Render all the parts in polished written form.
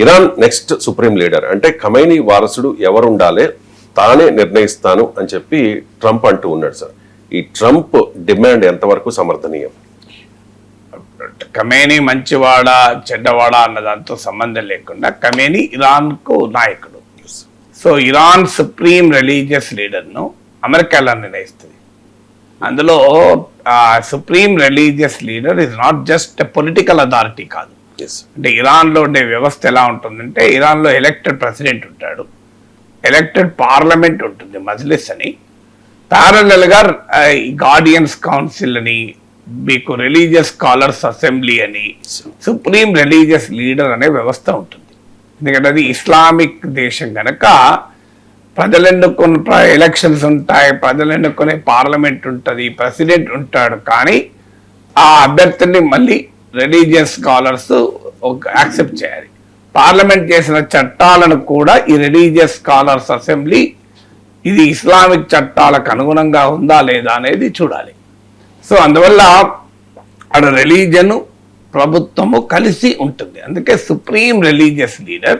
Iran next supreme leader అంటే ఖమైనీ వారసుడు ఎవరుండాలి తానే నిర్ణయిస్తాను అని చెప్పి ట్రంప్ అంటూ ఉన్నాడు సార్. ఈ ట్రంప్ డిమాండ్ ఎంతవరకు సమర్థనీయం? ఖమేనీ మంచివాడా చెడ్డవాడా అన్న దాంతో సంబంధం లేకుండా ఖమేనీ ఇరాన్కు నాయకుడు. సో ఇరాన్ సుప్రీం రిలీజియస్ లీడర్ను అమెరికా ఎలా నిర్ణయిస్తుంది? అందులో supreme religious leader is not just political authority కాదు. అంటే ఇరాన్లో ఉండే వ్యవస్థ ఎలా ఉంటుందంటే, ఇరాన్లో ఎలక్టెడ్ ప్రెసిడెంట్ ఉంటాడు, ఎలక్టెడ్ పార్లమెంట్ ఉంటుంది మజ్లిస్ అని, ప్యారలల్గా గార్డియన్స్ కౌన్సిల్ అని, మీకు రిలీజియస్ స్కాలర్స్ అసెంబ్లీ అని, సుప్రీం రిలీజియస్ లీడర్ అనే వ్యవస్థ ఉంటుంది. ఎందుకంటే అది ఇస్లామిక్ దేశం కనుక ప్రజలు ఎన్నుకున్న ఎలక్షన్స్ ఉంటాయి, ప్రజలు ఎన్నుకునే పార్లమెంట్ ఉంటుంది, ప్రెసిడెంట్ ఉంటాడు. కానీ ఆ అభ్యర్థిని మళ్ళీ రిలీజియస్ స్కాలర్స్ యాక్సెప్ట్ చేయాలి. పార్లమెంట్ చేసిన చట్టాలను కూడా ఈ రిలీజియస్ స్కాలర్స్ అసెంబ్లీ ఇది ఇస్లామిక్ చట్టాలకు అనుగుణంగా ఉందా లేదా అనేది చూడాలి. సో అందువల్ల అక్కడ రిలీజన్ ప్రభుత్వము కలిసి ఉంటుంది. అందుకే సుప్రీం రిలీజియస్ లీడర్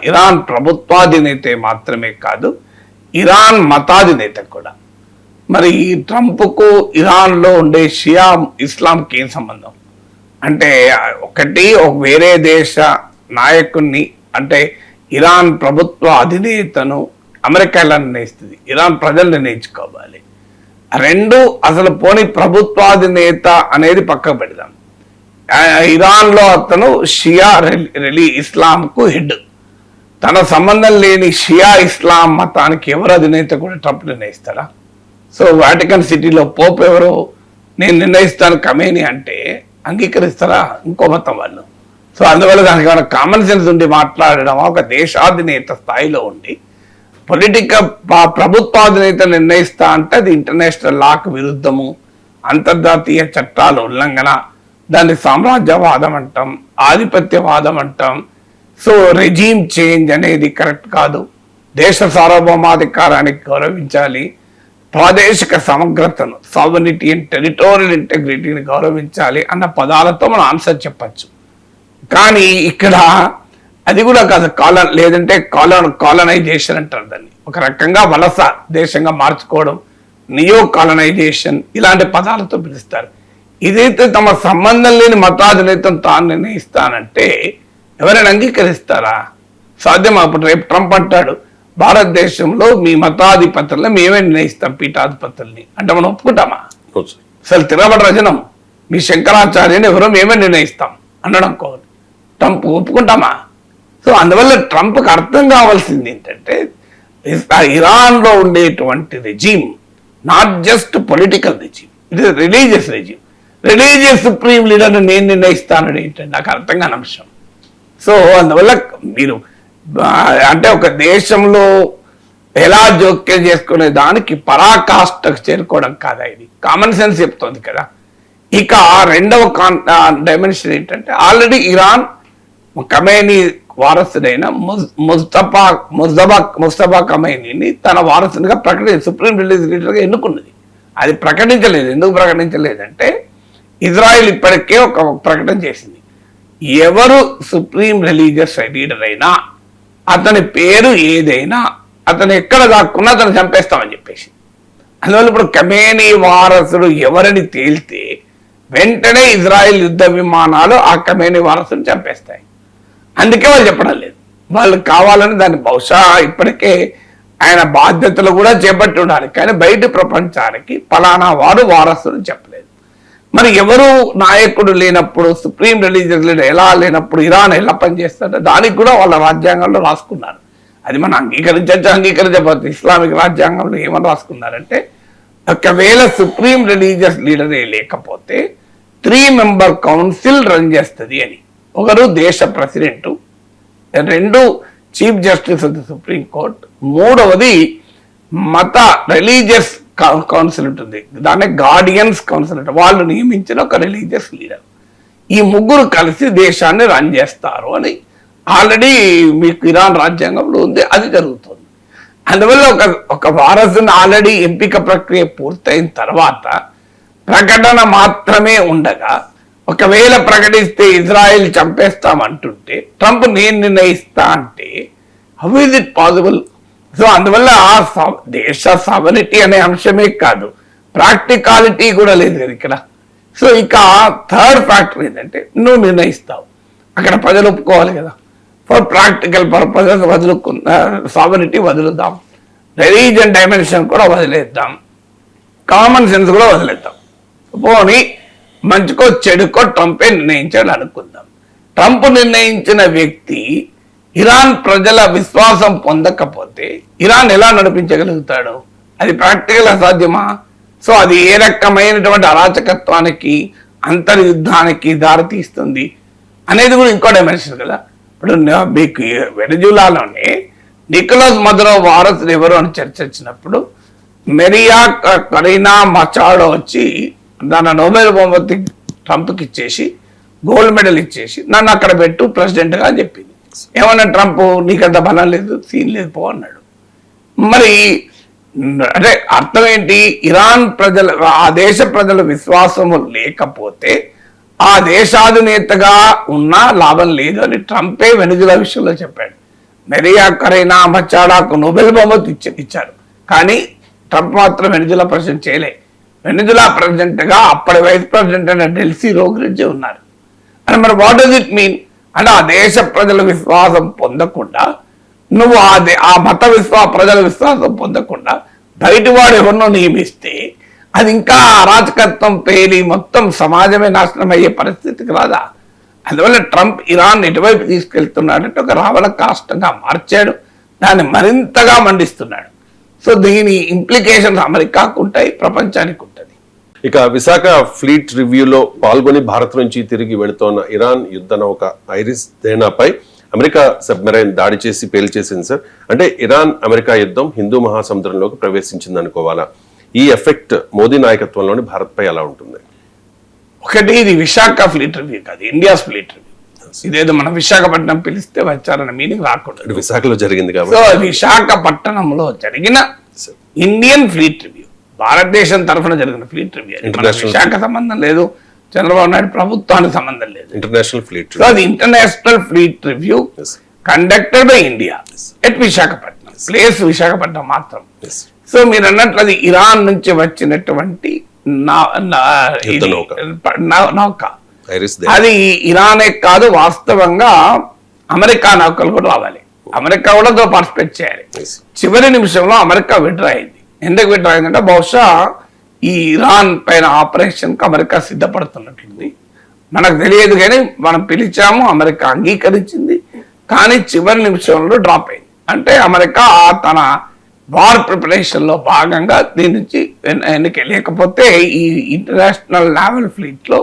ఇరాన్ ప్రభుత్వాధినేత మాత్రమే కాదు, ఇరాన్ మతాధినేత కూడా. మరి ఈ ట్రంప్కు ఇరాన్లో ఉండే షియా ఇస్లాంకి ఏం సంబంధం అంటే, ఒకటి వేరే దేశ నాయకుడిని అంటే ఇరాన్ ప్రభుత్వ అధినేతను అమెరికా ఎలా నిర్ణయిస్తుంది? ఇరాన్ ప్రజలు నిర్ణయించుకోవాలి. రెండు, అసలు పోనీ ప్రభుత్వాధినేత అనేది పక్కకు పెడదాం. ఇరాన్లో అతను షియా ఇస్లాంకు హెడ్. తన సంబంధం లేని షియా ఇస్లాం మతానికి ఎవరు అధినేత కూడా ట్రంప్ నిర్ణయిస్తారా? సో వాటికన్ సిటీలో పోప్ ఎవరు నేను నిర్ణయిస్తాను ఖమేనీ అంటే అంగీకరిస్తారా? ఇంకో మతం వాళ్ళు. సో అందువల్ల దానికి ఏమైనా కామన్ సెన్స్ ఉండి మాట్లాడడం, ఒక దేశాధినేత స్థాయిలో ఉండి ప్రభుత్వాధినేత నిర్ణయిస్తా అంటే అది ఇంటర్నేషనల్ లాకు విరుద్ధము, అంతర్జాతీయ చట్టాల ఉల్లంఘన, దాన్ని సామ్రాజ్యవాదం అంటాం, ఆధిపత్యవాదం అంటాం. సో రెజీమ్ చేంజ్ అనేది కరెక్ట్ కాదు. దేశ సార్వభౌమాధికారానికి గౌరవించాలి, ప్రాదేశిక సమగ్రతను, సావరినిటీ అండ్ టెరిటోరియల్ ఇంటెగ్రిటీని గౌరవించాలి అన్న పదాలతో మనం ఆన్సర్ చెప్పచ్చు. కానీ ఇక్కడ అది కూడా కాదు, లేదంటే కాలనైజేషన్ అంటారు దాన్ని. ఒక రకంగా వలస దేశంగా మార్చుకోవడం, నియో కాలనైజేషన్, ఇలాంటి పదాలతో పిలుస్తారు. ఇదైతే తమ సంబంధం లేని మతాధినేతను తాను నిర్ణయిస్తానంటే ఎవరైనా అంగీకరిస్తారా? సాధ్యమా? అప్పుడు రేపు ట్రంప్ అంటాడు భారతదేశంలో మీ మతాధిపతుల్ని మేమే నిర్ణయిస్తాం, పీఠాధిపతుల్ని అంటే మనం ఒప్పుకుంటామా? అసలు తిరగబడ రజనం మీ శంకరాచార్యని ఎవరో మేమే నిర్ణయిస్తాం అనడం కోరు ట్రంప్ ఒప్పుకుంటామా? సో అందువల్ల ట్రంప్కి అర్థం కావాల్సింది ఏంటంటే, ఇరాన్లో ఉండేటువంటి regime not just political regime, it is religious regime. Religious supreme లీడర్ని నేను నిర్ణయిస్తానని ఏంటంటే నాకు అర్థం కాని అంశం. సో అందువల్ల మీరు అంటే ఒక దేశంలో ఎలా జోక్యం చేసుకునే దానికి పరాకాష్ఠకు చేరుకోవడం కాదా, ఇది కామన్ సెన్స్ చెప్తోంది కదా. ఇక రెండవ డైమెన్షన్ ఏంటంటే, ఆల్రెడీ ఇరాన్ ఖమేనీ వారసుడైన ముస్తఫా ఖమేనీని తన వారసునిగా సుప్రీం రిలీజియస్ లీడర్గా ఎన్నుకున్నది. అది ప్రకటించలేదు. ఎందుకు ప్రకటించలేదంటే, ఇజ్రాయెల్ ఇప్పటికే ఒక ప్రకటన చేసింది, ఎవరు సుప్రీం రిలీజియస్ లీడర్ అయినా అతని పేరు ఏదైనా అతను ఎక్కడ దాక్కున్నా అతను చంపేస్తామని చెప్పేసి. అందువల్ల ఇప్పుడు ఖమేనీ వారసుడు ఎవరని తేలితే వెంటనే ఇజ్రాయెల్ యుద్ధ విమానాలు ఆ ఖమేనీ వారసుని చంపేస్తాయి. అందుకే వాళ్ళు చెప్పడం లేదు. వాళ్ళు కావాలని దాన్ని బహుశా ఇప్పటికే ఆయన బాధ్యతలు కూడా చేపట్టి ఉండాలి, కానీ బయట ప్రపంచానికి ఫలానా వారు వారసుని చెప్పలేదు. మరి ఎవరు నాయకుడు లేనప్పుడు, సుప్రీం రిలీజియస్ లీడర్ ఎలా లేనప్పుడు ఇరాన్ ఎలా పనిచేస్తుంటే దానికి కూడా వాళ్ళ రాజ్యాంగంలో రాసుకున్నారు. అది మనం అంగీకరించకపోతే ఇస్లామిక్ రాజ్యాంగంలో ఏమని రాసుకున్నారంటే, ఒకవేళ సుప్రీం రిలీజియస్ లీడరే లేకపోతే 3 మెంబర్ కౌన్సిల్ రన్ చేస్తుంది అని. ఒకరు దేశ president, 2 chief justice of the supreme court, 3వది మత రిలీజియస్ కౌన్సిల్ ఉంటుంది, దాన్ని గార్డియన్స్ కౌన్సిల్ అంటే వాళ్ళు నియమించిన ఒక రిలీజియస్ లీడర్. ఈ 3 కలిసి దేశాన్ని రన్ చేస్తారు అని ఆల్రెడీ మీకు ఇరాన్ రాజ్యాంగంలో ఉంది, అది జరుగుతుంది. అందువల్ల ఒక వారసుని ఆల్రెడీ ఎంపిక ప్రక్రియ పూర్తయిన తర్వాత ప్రకటన మాత్రమే ఉండగా ఒకవేళ ప్రకటిస్తే ఇజ్రాయెల్ చంపేస్తామంటుంటే ట్రంప్ నేను నిర్ణయిస్తా అంటే how is it possible? So అందువల్ల దేశ సవరిటీ అనే అంశమే కాదు, ప్రాక్టికాలిటీ కూడా లేదు కదా ఇక్కడ. సో ఇక థర్డ్ ఫ్యాక్టర్ ఏంటంటే నువ్వు నిర్ణయిస్తావు, అక్కడ ప్రజలు ఒప్పుకోవాలి కదా. ఫర్ ప్రాక్టికల్ పర్పసెస్ సావరిటీ వదులుదాం, రిలీజియన్ డైమెన్షన్ కూడా వదిలేద్దాం, కామన్ సెన్స్ కూడా వదిలేద్దాం. పోనీ మంచికో చెడుకో ట్రంపే నిర్ణయించాడు అనుకుందాం. ట్రంప్ నిర్ణయించిన వ్యక్తి ఇరాన్ ప్రజల విశ్వాసం పొందకపోతే ఇరాన్ ఎలా నడిపించగలుగుతాడు? అది ప్రాక్టికల్ అసాధ్యమా? సో అది ఏ రకమైనటువంటి అరాచకత్వానికి, అంతర్యుద్ధానికి దారితీస్తుంది అనేది కూడా ఇంకో డైమెన్షన్ కదా. ఇప్పుడు మీకు వెనజులాలోనే నికోలస్ మదురో వారసుడు ఎవరు అని చర్చ వచ్చినప్పుడు మెరియా కరీనా మచాడో వచ్చి దాని నోబెల్ బహుమతి ట్రంప్కి ఇచ్చేసి గోల్డ్ మెడల్ ఇచ్చేసి నన్ను అక్కడ పెట్టు ప్రెసిడెంట్గా అని చెప్పింది. ఏమన్నా ట్రంప్ నీకంత బలం లేదు, సీన్ లేదు, పో అన్నాడు. మరి అంటే అర్థం ఏంటి? ఇరాన్ ప్రజల, ఆ దేశ ప్రజల విశ్వాసము లేకపోతే ఆ దేశాధినేతగా ఉన్నా లాభం లేదు అని ట్రంపే వెనుజులా విషయంలో చెప్పాడు. మెరియా కరీనా మచాడోకు నోబెల్ బహుమతి ఇచ్చారు, కానీ ట్రంప్ మాత్రం వెనుజులా ప్రెసిడెంట్ చేయలే. వెనుజులా ప్రెసిడెంట్గా అప్పటి వైస్ ప్రెసిడెంట్ అయిన డెల్సీ రోడ్రిగ్స్ ఉన్నారు. అని మరి వాట్ డస్ ఇట్ మీన్? అంటే ఆ దేశ ప్రజల విశ్వాసం పొందకుండా నువ్వు ఆ మత ప్రజల విశ్వాసం పొందకుండా బయట వాడు ఎవరినో నియమిస్తే అది ఇంకా అరాచకత్వం పేలి మొత్తం సమాజమే నాశనం అయ్యే పరిస్థితికి రాదా? అందువల్ల ట్రంప్ ఇరాన్ ఎటువైపు తీసుకెళ్తున్నాడంటే ఒక రావణ కాష్టంగా మార్చాడు, దాన్ని మరింతగా మండిస్తున్నాడు. సో దీని ఇంప్లికేషన్స్ అమెరికాకు ఉంటాయి, ప్రపంచానికి ఉంటుంది. ఇక విశాఖ ఫ్లీట్ రివ్యూలో పాల్గొని భారత్ నుంచి తిరిగి వెళుతోన్న ఇరాన్ యుద్ధ నౌక ఐరిస్ దేనాపై అమెరికా సబ్మెరైన్ దాడి చేసి పేల్చేసింది సార్. అంటే ఇరాన్ అమెరికా యుద్ధం హిందూ మహాసముద్రంలోకి ప్రవేశించింది అనుకోవాలా? ఈ ఎఫెక్ట్ మోదీ నాయకత్వంలోని భారత్ పై ఎలా ఉంటుంది? ఒకటి, ఇది విశాఖ ఫ్లీట్ రివ్యూ కాదు, ఇండియాస్ ఫ్లీట్ రివ్యూ. ఇదేదో మన విశాఖపట్నం పిలిస్తే వచ్చారన్న మీనింగ్ రాకూడదు. విశాఖలో జరిగింది కాబట్టి. సో విశాఖపట్నంలో జరిగిన ఇండియన్ ఫ్లీట్ రివ్యూ, భారతదేశం తరఫున జరిగిన ఫ్లీట్ రివ్యూ. విశాఖ సంబంధం లేదు, చంద్రబాబు నాయుడు ప్రభుత్వానికి సంబంధం లేదు. International fleet. సో అది international fleet review conducted by India at Visakhapatnam, place Visakhapatnam మాత్రం. సో మీరు అన్నట్లు అది ఇరాన్ నుంచి వచ్చినటువంటి నౌక. అది ఇరానే కాదు, వాస్తవంగా అమెరికా నౌకలు కూడా రావాలి, అమెరికా కూడా పార్టిసిపేట్ చేయాలి. చివరి నిమిషంలో అమెరికా విడ్రా అయింది. ఎందుకు విడ్రా అయిందంటే బహుశా ఈ ఇరాన్ పైన ఆపరేషన్ కి అమెరికా సిద్ధపడుతున్నట్లుంది. మనకు తెలియదు, కానీ మనం పిలిచాము, అమెరికా అంగీకరించింది, కానీ చివరి నిమిషంలో డ్రాప్ అయింది. అంటే అమెరికా తన వార్ ప్రిపరేషన్ లో భాగంగా దీని నుంచి లేకపోతే ఈ ఇంటర్నేషనల్ నావల్ ఫ్లీట్ లో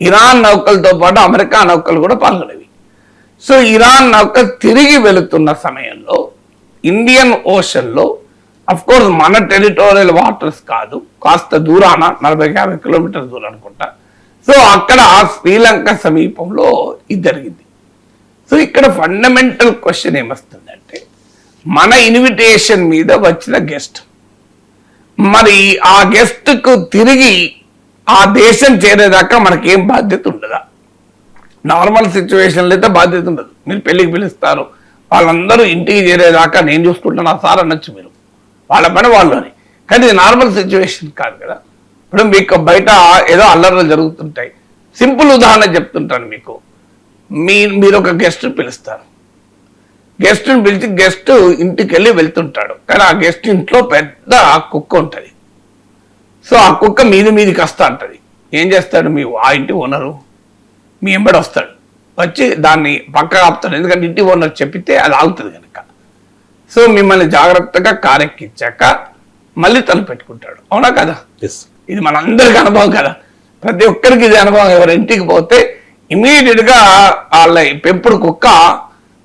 ఇరాన్ నౌకలతో పాటు అమెరికా నౌకలు కూడా పాల్గొనేవి. సో ఇరాన్ నౌక తిరిగి వెళుతున్న సమయంలో ఇండియన్ ఓషన్ లో, అఫ్ కోర్స్ మన టెరిటోరియల్ వాటర్స్ కాదు, కాస్త దూరాన 40-50 కిలోమీటర్ల దూరం అనుకుంటా. సో అక్కడ శ్రీలంక సమీపంలో ఇది జరిగింది. సో ఇక్కడ ఫండమెంటల్ క్వశ్చన్ ఏమొస్తుందంటే, మన ఇన్విటేషన్ మీద వచ్చిన గెస్ట్, మరి ఆ గెస్ట్ కు తిరిగి ఆ దేశం చేరేదాకా మనకేం బాధ్యత ఉండదా? నార్మల్ సిచ్యువేషన్లో అయితే బాధ్యత ఉండదు. మీరు పెళ్లికి పిలుస్తారు, వాళ్ళందరూ ఇంటికి చేరేదాకా నేను చూసుకుంటున్నా సార్ అనొచ్చు మీరు, వాళ్ళ పని వాళ్ళని. కానీ ఇది నార్మల్ సిచ్యువేషన్ కాదు కదా. ఇప్పుడు మీకు బయట ఏదో అల్లర్లు జరుగుతుంటాయి. సింపుల్ ఉదాహరణ చెప్తుంటాను మీకు. మీరు ఒక గెస్ట్ పిలుస్తారు, గెస్ట్ని పిలిచి గెస్ట్ ఇంటికి వెళ్ళి వెళ్తుంటాడు, కానీ ఆ గెస్ట్ ఇంట్లో పెద్ద కుక్క ఉంటుంది. సో ఆ కుక్క మీదికి వస్తా ఉంటుంది. ఏం చేస్తాడు ఆ ఇంటి ఓనరు? మీ ఎంబడి వస్తాడు, వచ్చి దాన్ని పక్కగా ఆపుతాడు, ఎందుకంటే ఇంటి ఓనర్ చెప్పితే అది ఆగుతుంది కనుక. సో మిమ్మల్ని జాగ్రత్తగా కారెక్కించాక మళ్ళీ తను పెట్టుకుంటాడు, అవునా కదా? ఇది మనందరికి అనుభవం కదా, ప్రతి ఒక్కరికి ఇది అనుభవం. ఎవరి ఇంటికి పోతే ఇమీడియట్ గా వాళ్ళ పెంపుడు కుక్క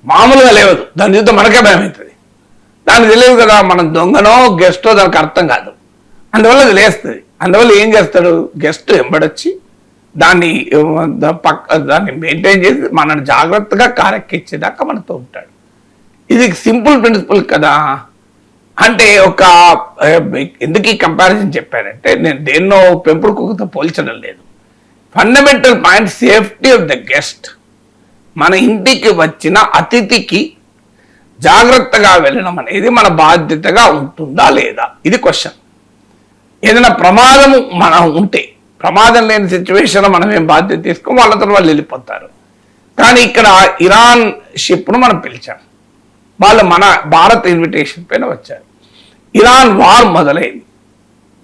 మామూలుగా లేవదు, దాని చూస్తే మనకే భయం అవుతుంది. దానికి తెలియదు కదా మనం దొంగనో గెస్టో, దానికి అర్థం కాదు. అందువల్ల అది లేస్తుంది. అందువల్ల ఏం చేస్తాడు, గెస్ట్ ఎంబడొచ్చి దాన్ని మెయింటైన్ చేసి మనల్ని జాగ్రత్తగా కారెక్కించేదాకా మనతో ఉంటాడు. ఇది సింపుల్ ప్రిన్సిపల్ కదా. అంటే ఎందుకు ఈ కంపారిజన్ చెప్పానంటే, నేను దేన్నో పెంపుడు కుక్కతో పోల్చడం లేదు. Fundamental point safety of the guest. మన ఇంటికి వచ్చిన అతిథికి జాగ్రత్తగా వెళ్ళడం అనేది మన బాధ్యతగా ఉంటుందా లేదా, ఇది క్వశ్చన్. ఏదైనా ప్రమాదము మనం ఉంటే, ప్రమాదం లేని సిచ్యువేషన్ మనం ఏం బాధ్యత తీసుకోం, వాళ్ళతో వాళ్ళు వెళ్ళిపోతారు. కానీ ఇక్కడ ఇరాన్ షిప్ను మనం పిలిచాం, వాళ్ళు మన భారత్ ఇన్విటేషన్ పైన వచ్చారు. ఇరాన్ వార్ మొదలైంది,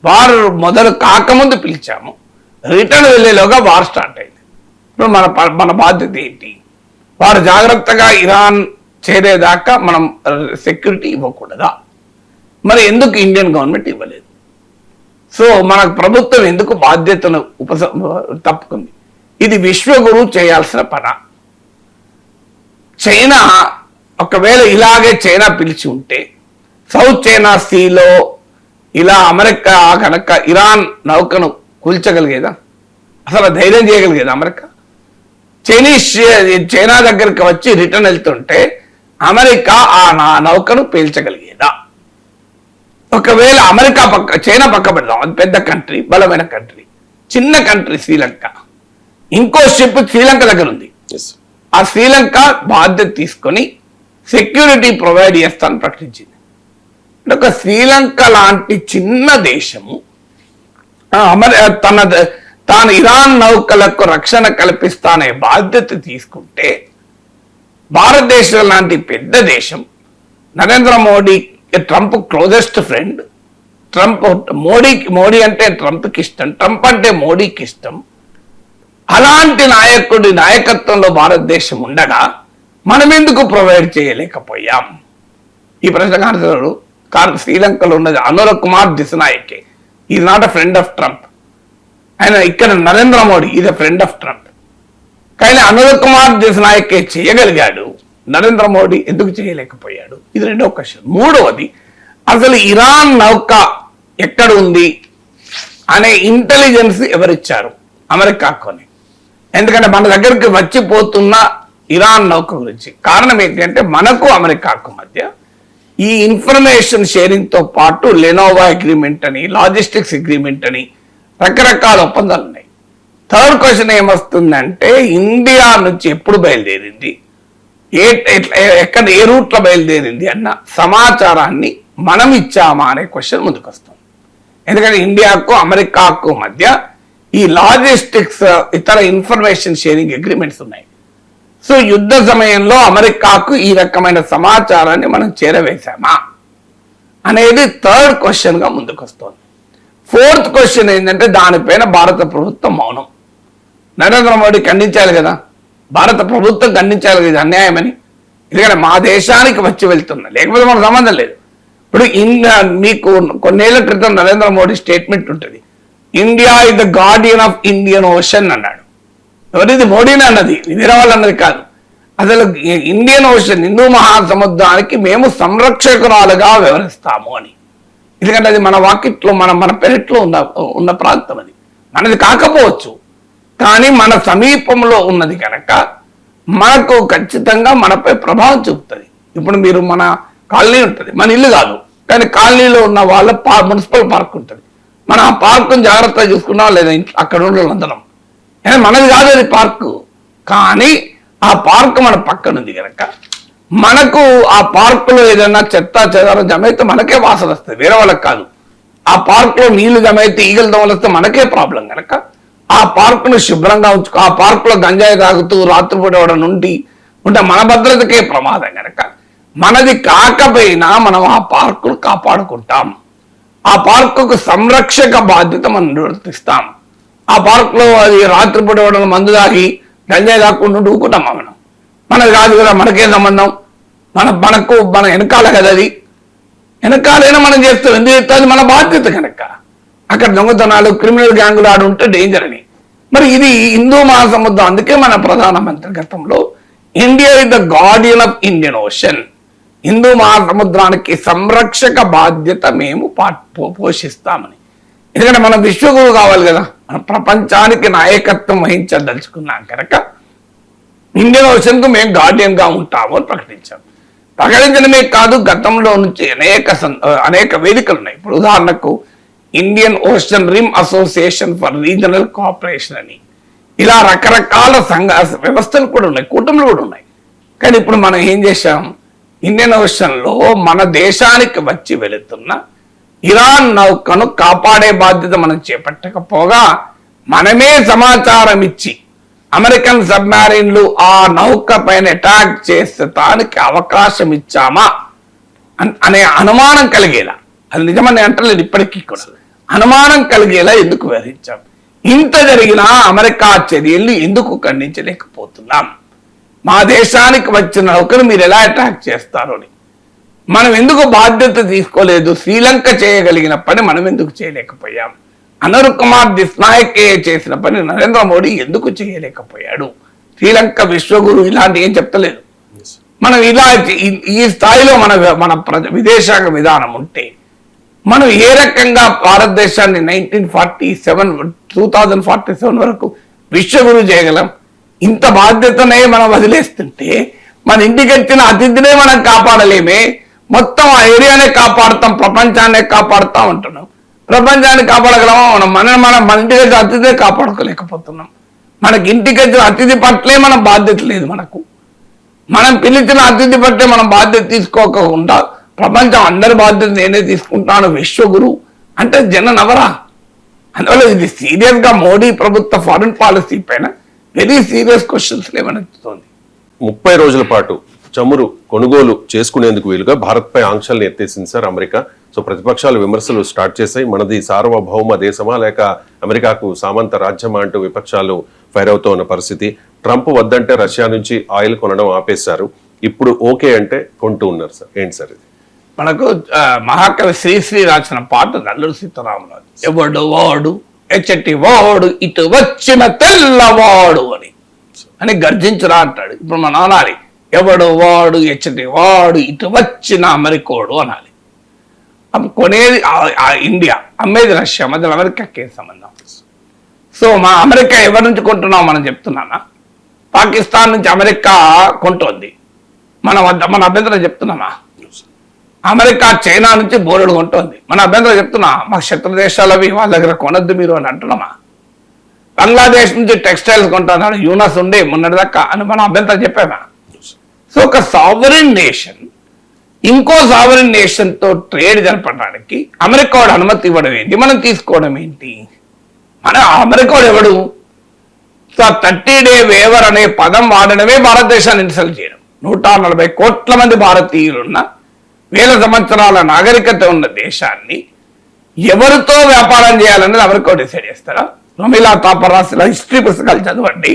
వార్ మొదలు కాకముందు పిలిచాము, రిటర్న్ వెళ్ళేలోగా వార్ స్టార్ట్ అయింది. ఇప్పుడు మన బాధ్యత ఏంటి? వారు జాగ్రత్తగా ఇరాన్ చేరేదాకా మనం సెక్యూరిటీ ఇవ్వకూడదా? మరి ఎందుకు ఇండియన్ గవర్నమెంట్ ఇవ్వలేదు? సో మన ప్రభుత్వం ఎందుకు బాధ్యతను తప్పుకుంది? ఇది విశ్వగురు చేయాల్సిన పని. చైనా ఒకవేళ ఇలాగే చైనా పిలిచి ఉంటే సౌత్ చైనా సీలో ఇలా అమెరికా కనుక ఇరాన్ నౌకను కూల్చగలిగేదా? అసలు ధైర్యం చేయగలిగేదా అమెరికా? చైనా దగ్గరికి వచ్చి రిటర్న్ వెళ్తుంటే అమెరికా ఆ నౌకను పేల్చగలిగేదా? ఒకవేళ అమెరికా చైనా పక్క పెడదాం, అది పెద్ద కంట్రీ, బలమైన కంట్రీ. చిన్న కంట్రీ శ్రీలంక, ఇంకో షిప్ శ్రీలంక దగ్గర ఉంది. ఆ శ్రీలంక బాధ్యత తీసుకొని సెక్యూరిటీ ప్రొవైడ్ చేస్తానని ప్రకటించింది. అంటే ఒక శ్రీలంక లాంటి చిన్న దేశము తాను ఇరాన్ నౌకలకు రక్షణ కల్పిస్తానే బాధ్యత తీసుకుంటే, భారతదేశం లాంటి పెద్ద దేశం, Narendra Modi Trump closest friend, Modi అంటే ట్రంప్కి ఇష్టం, ట్రంప్ అంటే మోడీకి ఇష్టం. అలాంటి నాయకుడి నాయకత్వంలో భారతదేశం ఉండగా మనం ఎందుకు ప్రొవైడ్ చేయలేకపోయాం? ఈ ప్రశ్నకు ఆన్సర్ శ్రీలంకలో ఉన్నది Anurag Kumar Dissanayake. Is not a friend of Trump. ఆయన ఇక్కడ Narendra Modi is a friend of Trump. కానీ అనురగ్ కుమార్ దిశనాయకే చేయగలిగాడు, నరేంద్ర మోడీ ఎందుకు చేయలేకపోయాడు? ఇది రెండో క్వశ్చన్. మూడవది, అసలు ఇరాన్ నౌక ఎక్కడ ఉంది అనే ఇంటెలిజెన్స్ ఎవరిచ్చారు? అమెరికాకొని. ఎందుకంటే మన దగ్గరికి వచ్చిపోతున్న ఇరాన్ నౌక గురించి కారణం ఏంటి అంటే, మనకు అమెరికాకు మధ్య ఈ ఇన్ఫర్మేషన్ షేరింగ్ తో పాటు లెనోవా అగ్రిమెంట్ అని, లాజిస్టిక్స్ అగ్రిమెంట్ అని రకరకాల ఒప్పందాలు ఉన్నాయి. థర్డ్ క్వశ్చన్ ఏమొస్తుందంటే, ఇండియా నుంచి ఎప్పుడు బయలుదేరింది, ఎక్కడ ఏ రూట్లో బయలుదేరింది అన్న సమాచారాన్ని మనం ఇచ్చామా అనే క్వశ్చన్ ముందుకు వస్తుంది. ఎందుకంటే ఇండియాకు అమెరికాకు మధ్య ఈ లాజిస్టిక్స్ ఇతర ఇన్ఫర్మేషన్ షేరింగ్ అగ్రిమెంట్స్ ఉన్నాయి. సో యుద్ధ సమయంలో అమెరికాకు ఈ రకమైన సమాచారాన్ని మనం చేరవేశామా అనేది థర్డ్ క్వశ్చన్ గా ముందుకు వస్తుంది. ఫోర్త్ క్వశ్చన్ ఏంటంటే, దానిపైన భారత ప్రభుత్వం మౌనం. నరేంద్ర మోడీ ఖండించాలి కదా, భారత ప్రభుత్వం ఖండించాలి కదా అన్యాయమని. ఎందుకంటే మా దేశానికి వచ్చి వెళ్తున్నా, లేకపోతే మనకు సంబంధం లేదు. ఇప్పుడు మీకు కొన్నేళ్ల క్రితం నరేంద్ర మోడీ స్టేట్మెంట్ ఉంటుంది, India is the guardian of Indian ocean అన్నాడు. ఎవరిది? మోడీని అన్నది, వేరే వాళ్ళు అన్నది కాదు. అసలు ఇండియన్ ఓషన్, హిందూ మహాసముద్రానికి మేము సంరక్షకురాలుగా వ్యవహరిస్తాము అని. ఎందుకంటే అది మన వాకిట్లో మన పెరట్లో ఉన్న ప్రాంతం, అది మనది కాకపోవచ్చు, కానీ మన సమీపంలో ఉన్నది కనుక మనకు ఖచ్చితంగా మనపై ప్రభావం చూపుతుంది. ఇప్పుడు మీరు మన కాలనీ ఉంటుంది, మన ఇల్లు కాదు, కానీ కాలనీలో ఉన్న వాళ్ళ మున్సిపల్ పార్క్ ఉంటుంది. మనం ఆ పార్కును జాగ్రత్తగా చూసుకున్నాం లేదా, అక్కడ ఉన్న అందరం మనది కాదు అది పార్కు, కానీ ఆ పార్క్ మన పక్కనుంది కనుక మనకు ఆ పార్కులో ఏదైనా చెత్త చెదారం జమైతే మనకే వాసన వస్తుంది, వేరే వాళ్ళకి కాదు. ఆ పార్కులో నీళ్లు జమైతే ఈగలు దోమలు వస్తే మనకే ప్రాబ్లం కనుక ఆ పార్కును శుభ్రంగా ఉంచుకో. ఆ పార్కులో గంజాయి తాగుతూ రాత్రిపూట నుండి ఉంటే మన భద్రతకే ప్రమాదం కనుక మనది కాకపోయినా మనం ఆ పార్కును కాపాడుకుంటాం. ఆ పార్కుకు సంరక్షక బాధ్యత మనం నిర్వర్తిస్తాం. ఆ పార్కులో అది రాత్రిపూట మందు తాగి గంజాయి తాకుండా ఊకుంటాం. మనది కాదు కదా, మనకే సంబంధం, మన వెనకాల కదా, అది వెనకాలైనా మనం చేస్తాం. ఎందుకు చేస్తాం? అది మన బాధ్యత కనుక. అక్కడ దొంగతనాలు, క్రిమినల్ గ్యాంగులు ఆడుంటే డేంజర్ అని. మరి ఇది హిందూ మహాసముద్రం. అందుకే మన ప్రధానమంత్రి గతంలో India is the guardian of Indian Ocean, హిందూ మహాసముద్రానికి సంరక్షక బాధ్యత మేము పోషిస్తామని. ఎందుకంటే మనం విశ్వగురు కావాలి కదా, మనం ప్రపంచానికి నాయకత్వం వహించదలుచుకున్నాం కనుక ఇండియన్ ఓషన్ కు మేము గార్డియన్ గా ఉంటాము అని ప్రకటించాం. ప్రకటించడమే కాదు, గతంలో నుంచి అనేక వేదికలు ఉన్నాయి. ఇప్పుడు ఉదాహరణకు Indian ocean rim association for regional cooperation అని, ఇలా రకరకాల వ్యవస్థలు కూడా ఉన్నాయి, కూటములు కూడా ఉన్నాయి. కానీ ఇప్పుడు మనం ఏం చేశాం, ఇండియన్ ఓషన్లో మన దేశానికి వచ్చి వెళుతున్న ఇరాన్ నౌకను కాపాడే బాధ్యత మనం చేపట్టకపోగా మనమే సమాచారం ఇచ్చి అమెరికన్ సబ్మెరైన్లు ఆ నౌక పైన అటాక్ చేస్తే దానికి అవకాశం ఇచ్చామా అనే అనుమానం కలిగేలా, అది నిజమని అంటలేదు ఇప్పటికీ కూడా, అనుమానం కలిగేలా ఎందుకు వ్యవహరించాం? ఇంత జరిగినా అమెరికా చర్యలు ఎందుకు ఖండించలేకపోతున్నాం? మా దేశానికి వచ్చిన నౌకను మీరు ఎలా అటాక్ చేస్తారు అని మనం ఎందుకు బాధ్యత తీసుకోలేదు? శ్రీలంక చేయగలిగిన పని మనం ఎందుకు చేయలేకపోయాం? అనర్ కుమార్ దిస్నాయకే చేసిన పని నరేంద్ర మోడీ ఎందుకు చేయలేకపోయాడు? శ్రీలంక విశ్వగురు ఇలాంటి ఏం చెప్తలేదు. మనం ఇలా ఈ స్థాయిలో మన విదేశాంగ విధానం ఉంటే మనం ఏ రకంగా భారతదేశాన్ని 2047 వరకు విశ్వగురు చేయగలం? ఇంత బాధ్యతనే మనం వదిలేస్తుంటే మన ఇంటికి వచ్చిన అతిథినే మనం కాపాడలేమే, మొత్తం ఆ ఏరియానే కాపాడుతాం, ప్రపంచాన్నే కాపాడుతాం అంటున్నాం. ప్రపంచాన్ని కాపాడగలమా? మన ఇంటికి వచ్చిన అతిథినే కాపాడుకోలేకపోతున్నాం. మనకి ఇంటికి వచ్చిన అతిథి పట్లే మనం బాధ్యత లేదు. మనం పిలిచిన అతిథి పట్లే మనం బాధ్యత తీసుకోకుండా ప్రపంచం అందరి బాధ్యత నేనే తీసుకుంటాను విశ్వగురు అంటే జనం నవరా? అందువల్ల ఇది సీరియస్ గా మోడీ ప్రభుత్వ ఫారిన్ పాలసీ పైన వెరీ సీరియస్ క్వశ్చన్స్ లేవనెత్తుతోంది. 30 రోజుల పాటు చమురు కొనుగోలు చేసుకునేందుకు వీలుగా భారత్ పై ఆంక్షల్ని ఎత్తేసింది సార్ అమెరికా. సో ప్రతిపక్షాలు విమర్శలు స్టార్ట్ చేశాయి. మనది సార్వభౌమ దేశమా లేక అమెరికాకు సామంత రాజ్యమా అంటూ విపక్షాలు ఫైర్ అవుతూ ఉన్న పరిస్థితి. ట్రంప్ వద్దంటే రష్యా నుంచి ఆయిల్ కొనడం ఆపేశారు, ఇప్పుడు ఓకే అంటే కొంటూ ఉన్నారు సార్. ఏంటి సార్ ఇది? మనకు మహాకవి శ్రీశ్రీ రాసిన పాట నల్లూరు సీతారామరాజు, ఎవడు వాడు ఎచ్చటి వాడు ఇటు వచ్చిన తెల్లవాడు అని గర్జించురా అంటాడు. ఇప్పుడు మనం అనాలి, ఎవడు వాడు ఎచ్చటి వాడు ఇటు వచ్చిన అమెరికోడు అనాలి. అప్పుడు కొనేది ఇండియా, అమ్మేది రష్యా, మధ్యలో అమెరికాకి ఏం సంబంధం? సో మా అమెరికా ఎవరి నుంచి కొంటున్నాం మనం చెప్తున్నామా? పాకిస్తాన్ నుంచి అమెరికా కొంటోంది, మన అభ్యంతరం చెప్తున్నామా? అమెరికా చైనా నుంచి బోలెడు కొంటోంది, మన అభ్యంతరం చెప్తున్నా? మా శత్రు దేశాలు అవి వాళ్ళ దగ్గర కొనద్దు మీరు అని అంటున్నామా? బంగ్లాదేశ్ నుంచి టెక్స్టైల్స్ కొంటున్నాడు యూనస్ ఉండే మొన్నటిదాకా అని మన అభ్యంతరం చెప్పామా? సో ఒక సావరిన్ నేషన్ ఇంకో సావరిన్ నేషన్ తో ట్రేడ్ జరపడానికి అమెరికా వాడు అనుమతి ఇవ్వడం ఏంటి, మనం తీసుకోవడం ఏంటి? అమెరికా ఎవడు? సో 30-day వేవర్ అనే పదం వాడడమే భారతదేశాన్ని ఇన్సల్ట్ చేయడం. 140 కోట్ల మంది భారతీయులున్న, వేల సంవత్సరాల నాగరికత ఉన్న దేశాన్ని ఎవరితో వ్యాపారం చేయాలనేది అమెరికా డిసైడ్ చేస్తారా? రమీలా తాపర్ రాసిన హిస్టరీ పుస్తకాలు చదవండి.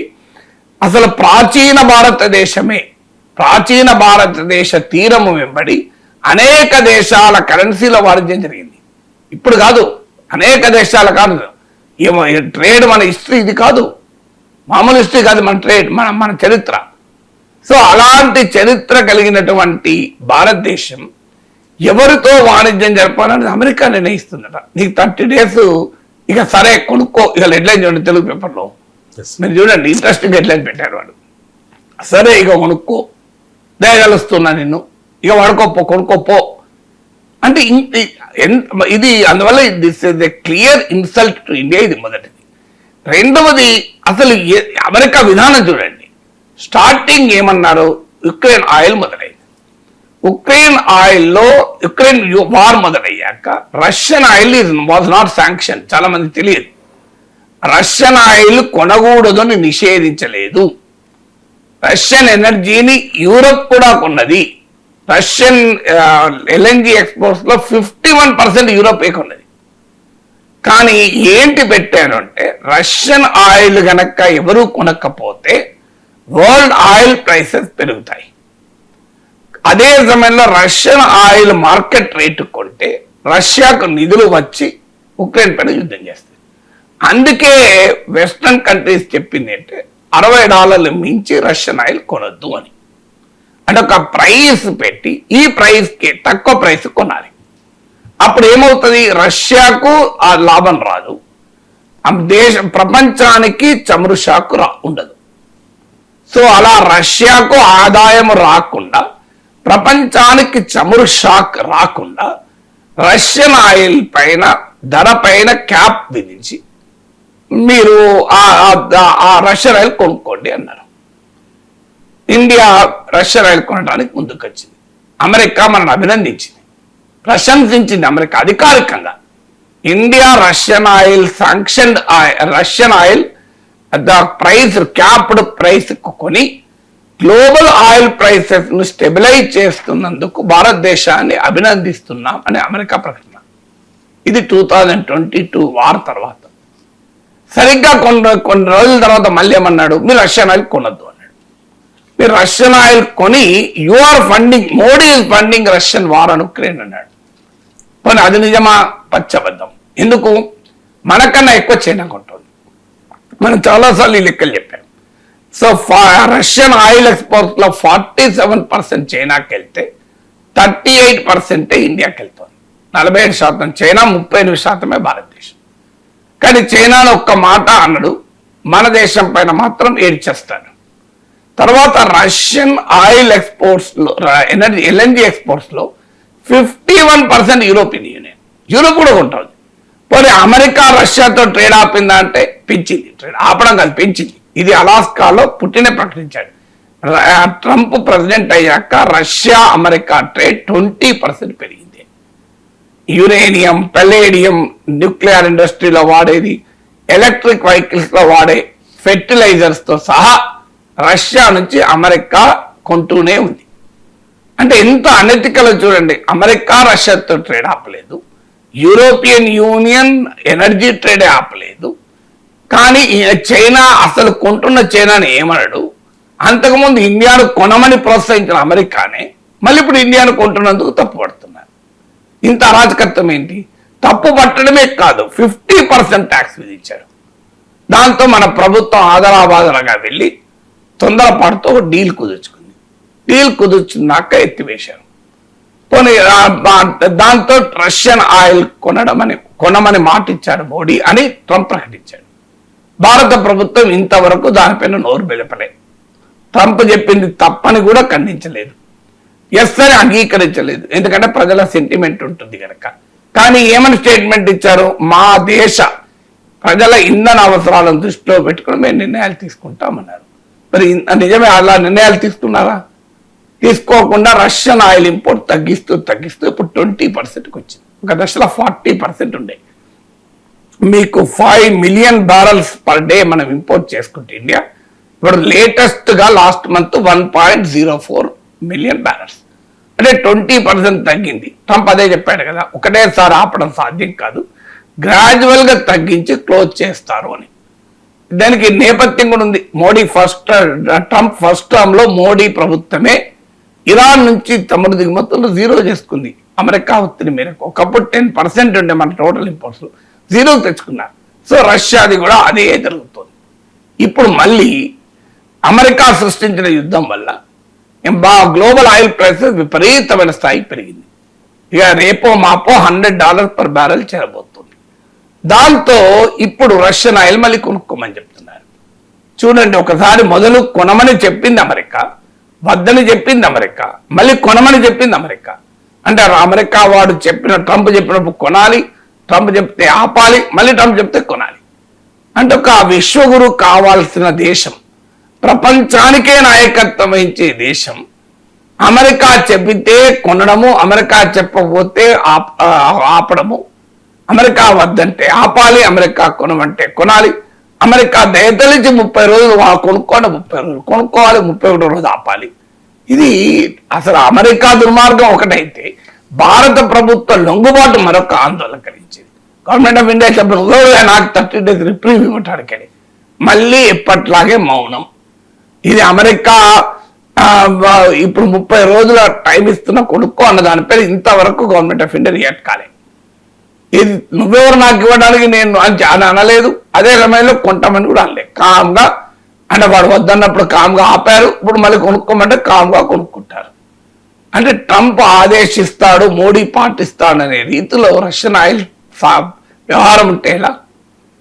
అసలు ప్రాచీన భారతదేశ తీరము వెంబడి అనేక దేశాల కరెన్సీల వాణిజ్యం జరిగింది. ఇప్పుడు కాదు, అనేక దేశాల కాదు. ట్రేడ్ మన హిస్టరీ ఇది కాదు, మామూలు హిస్టరీ కాదు మన ట్రేడ్, మన చరిత్ర. సో అలాంటి చరిత్ర కలిగినటువంటి భారతదేశం ఎవరితో వాణిజ్యం జరపాలని అమెరికా నిర్ణయిస్తుందట. నీకు 30 days ఇక సరే కొనుక్కో. ఇక హెడ్లైన్ చూడండి తెలుగు పేపర్లో, మీరు చూడండి ఇంట్రెస్టింగ్ హెడ్లైన్ పెట్టారు వాడు. సరే ఇక కొనుక్కో, దయగలుస్తున్నా నిన్ను, ఇక కొనుక్కోపో అంటే ఇది. అందువల్ల this is a clear insult to India. ఇది మొదటిది. రెండవది, అసలు అమెరికా విధానం చూడండి. స్టార్టింగ్ ఏమన్నారు, యుక్రెయిన్ ఆయిల్ మొదలైంది. ఉక్రెయిన్ వార్ మొదలయ్యాక Russian oil was not sanction. చాలా మంది తెలియదు, రష్యన్ ఆయిల్ కొనకూడదని నిషేధించలేదు. రష్యన్ ఎనర్జీని యూరప్ కూడా కొన్నది. రష్యన్ ఎల్ఎన్జి ఎక్స్పోర్ట్స్ లో 51% యూరోపే కొన్నది. కానీ ఏంటి పెట్టారు అంటే, రష్యన్ ఆయిల్ గనక ఎవరు కొనకపోతే వరల్డ్ ఆయిల్ ప్రైసెస్ పెరుగుతాయి. అదే సమయంలో రష్యన్ ఆయిల్ మార్కెట్ రేటు కొంటే రష్యాకు నిధులు వచ్చి ఉక్రెయిన్ పైన యుద్ధం చేస్తాయి. అందుకే వెస్టర్న్ కంట్రీస్ చెప్పింది అంటే $60 మించి రష్యన్ ఆయిల్ కొనొద్దు అని. అంటే ఒక ప్రైస్ పెట్టి ఈ ప్రైస్కి తక్కువ ప్రైస్ కొనాలి. అప్పుడు ఏమవుతుంది, రష్యాకు ఆ లాభం రాదు, ప్రపంచానికి చమురు షాక్ ఉండదు. సో అలా రష్యాకు ఆదాయం రాకుండా, ప్రపంచానికి చమురు షాక్ రాకుండా రష్యన్ ఆయిల్ పైన ధర పైన క్యాప్ విధించి మీరు ఆ రష్యన్ ఆయిల్ కొనుక్కోండి అన్నారు. ఇండియా రష్యన్ ఆయిల్ కొనడానికి ముందుకొచ్చింది. అమెరికా మనల్ని అభినందించింది, ప్రశంసించింది అమెరికా అధికారికంగా. India Russian oil sanctioned Russian oil the price capped price కొని గ్లోబల్ ఆయిల్ ప్రైసెస్ ను స్టెబిలైజ్ చేస్తున్నందుకు భారతదేశాన్ని అభినందిస్తున్నాం అని అమెరికా ప్రకటన. ఇది 2022 వార్ తర్వాత. సరిగ్గా కొన్ని రోజుల తర్వాత మళ్ళీ ఏమన్నాడు, మీరు రష్యన్ ఆయిల్ కొనొద్దు అన్నాడు. మీరు రష్యన్ ఆయిల్ కొని you are funding, Modi is funding Russian war అని ఉక్రెయిన్ అన్నాడు. పోనీ అది నిజమా? పచ్చబద్ధం. ఎందుకు? మనకన్నా ఎక్కువ చైనా కొంటుంది. మనం చాలాసార్లు ఈ లెక్కలు చెప్పాం. సో రష్యన్ ఆయిల్ ఎక్స్పోర్ట్స్ లో 47% చైనాకి వెళ్తే 38% ఇండియాకి వెళ్తుంది. 47% చైనా, 38% భారతదేశం. కానీ చైనాలో ఒక్క మాట అన్నాడు, మన దేశం పైన మాత్రం ఏడ్చేస్తాడు. తర్వాత రష్యన్ ఆయిల్ ఎక్స్పోర్ట్స్ లో, ఎల్ఎన్జి ఎక్స్పోర్ట్స్ లో 51% యూరోపియన్ యూనియన్, యూరోప్ కూడా ఉంటుంది. పోనీ అమెరికా రష్యాతో ట్రేడ్ ఆపిందా అంటే పెంచింది. ట్రేడ్ ఆపడం కాదు, పెంచింది. ఇది అలాస్కాలో పుట్టినే ప్రకటించాడు. ట్రంప్ ప్రెసిడెంట్ అయ్యాక రష్యా అమెరికా ట్రేడ్ 20% పెరిగింది. యురేనియం, పెలేడియం, న్యూక్లియర్ ఇండస్ట్రీలో వాడేది, ఎలక్ట్రిక్ వెహికల్స్ లో వాడే ఫెర్టిలైజర్స్ తో సహా రష్యా నుంచి అమెరికా కొంటూనే ఉంది. అంటే ఎంత అనెతికల్ చూడండి. అమెరికా రష్యాతో ట్రేడ్ ఆపలేదు, యూరోపియన్ యూనియన్ ఎనర్జీ ట్రేడే ఆపలేదు. కానీ చైనా అసలు కొంటున్న చైనాని ఏమనడు. అంతకుముందు ఇండియాను కొనమని ప్రోత్సహించిన అమెరికానే మళ్ళీ ఇప్పుడు ఇండియాను కొంటున్నందుకు తప్పు పడుతున్నారు. ఇంత అరాచకత్వం ఏంటి? తప్పు పట్టడమే కాదు, 50% ట్యాక్స్ విధించారు. దాంతో మన ప్రభుత్వం ఆదరాబాదరగా వెళ్ళి తొందరపాటుతో డీల్ కుదుర్చుకుంది. డీల్ కుదుర్చున్నాక ఎత్తివేశారు. పోనీ దాంతో రష్యన్ ఆయిల్ కొనమని మాట ఇచ్చాడు మోడీ అని ట్రంప్ ప్రకటించాడు. భారత ప్రభుత్వం ఇంతవరకు దానిపైన నోరు బెలపలే. ట్రంప్ చెప్పింది తప్పని కూడా ఖండించలేదు, ఎస్ అని అంగీకరించలేదు. ఎందుకంటే ప్రజల సెంటిమెంట్ ఉంటుంది కనుక. కానీ ఏమని స్టేట్మెంట్ ఇచ్చారు? మా దేశ ప్రజల ఇంధన అవసరాలను దృష్టిలో పెట్టుకుని మేము నిర్ణయాలు తీసుకుంటామన్నారు. మరి నిజమే అలా నిర్ణయాలు తీసుకున్నారా? తీసుకోకుండా రష్యన్ ఆయిల్ ఇంపోర్ట్ తగ్గిస్తూ ఇప్పుడు 20%కి వచ్చింది. ఒక దశలో 40% ఉండే. మీకు 5 మిలియన్ బ్యారల్స్ పర్ డే మనం ఇంపోర్ట్ చేసుకుంటే ఇండియా ఇప్పుడు లేటెస్ట్ గా లాస్ట్ మంత్ 1.04 మిలియన్ బ్యారల్స్, అంటే 20% తగ్గింది. ట్రంప్ అదే చెప్పాడు కదా, ఒకటేసారి ఆపడం సాధ్యం కాదు, గ్రాడ్యువల్ గా తగ్గించి క్లోజ్ చేస్తారు అని. దానికి నేపథ్యం కూడా ఉంది. ట్రంప్ ఫస్ట్ టర్మ్ లో మోడీ ప్రభుత్వమే ఇరాన్ నుంచి తమరు దిగుమతులు 0 చేసుకుంది అమెరికా ఒత్తిడి మేరకు. ఒకప్పుడు 10% ఉండే మన టోటల్ ఇంపోర్ట్స్ 0 తెచ్చుకున్నారు. సో రష్యాది కూడా అదే జరుగుతుంది. ఇప్పుడు మళ్ళీ అమెరికా సృష్టించిన యుద్ధం వల్ల గ్లోబల్ ఆయిల్ ప్రైసెస్ విపరీతమైన స్థాయికి పెరిగింది. ఇక రేపో మాపో $100 per barrel చేరబోతుంది. దాంతో ఇప్పుడు రష్యన్ ఆయిల్ మళ్ళీ కొనుక్కోమని చెప్తున్నారు. చూడండి, ఒకసారి మొదలు కొనమని చెప్పింది అమెరికా, వద్దని చెప్పింది అమెరికా, మళ్ళీ కొనమని చెప్పింది అమెరికా. అంటే అమెరికా వాడు ట్రంప్ చెప్పినప్పుడు కొనాలి, ట్రంప్ చెప్తే ఆపాలి, మళ్ళీ ట్రంప్ చెప్తే కొనాలి. అంటే ఒక విశ్వగురు కావాల్సిన దేశం, ప్రపంచానికే నాయకత్వం వహించే దేశం అమెరికా చెప్పితే కొనడము, అమెరికా చెప్పకపోతే ఆపడము, అమెరికా వద్దంటే ఆపాలి, అమెరికా కొనమంటే కొనాలి, అమెరికా దయతలిచి 30 రోజులు కొనుక్కోండి, 30 రోజులు కొనుక్కోవాలి, 31 రోజు ఆపాలి. ఇది అసలు అమెరికా దుర్మార్గం ఒకటైతే భారత ప్రభుత్వ లొంగుబాటు మరొక ఆందోళన కలిగించింది. గవర్నమెంట్ ఆఫ్ ఇండియా చెప్పిన నాకు 30 days రిప్రీవ్ ఇవ్వటానికని మళ్ళీ ఎప్పట్లాగే మౌనం. ఇది అమెరికా ఇప్పుడు 30 రోజుల టైం ఇస్తున్న కొనుక్కో అన్న దానిపై ఇంతవరకు గవర్నమెంట్ ఆఫ్ ఇండియా రియాక్ట్ కాలేదు. ఇది నువ్వెవరు నాకు ఇవ్వడానికి నేను అని అనలేదు, అదే సమయంలో కొంటామని కూడా అనలేదు. కామ్గా అంటే వాడు వద్దన్నప్పుడు కామ్గా ఆపారు, ఇప్పుడు మళ్ళీ కొనుక్కోమంటే కామ్గా కొనుక్కుంటారు. అంటే ట్రంప్ ఆదేశిస్తాడు, మోడీ పాటిస్తాడు అనే రీతిలో రష్యన్ ఆయిల్ వ్యవహారం ఉంటే ఎలా?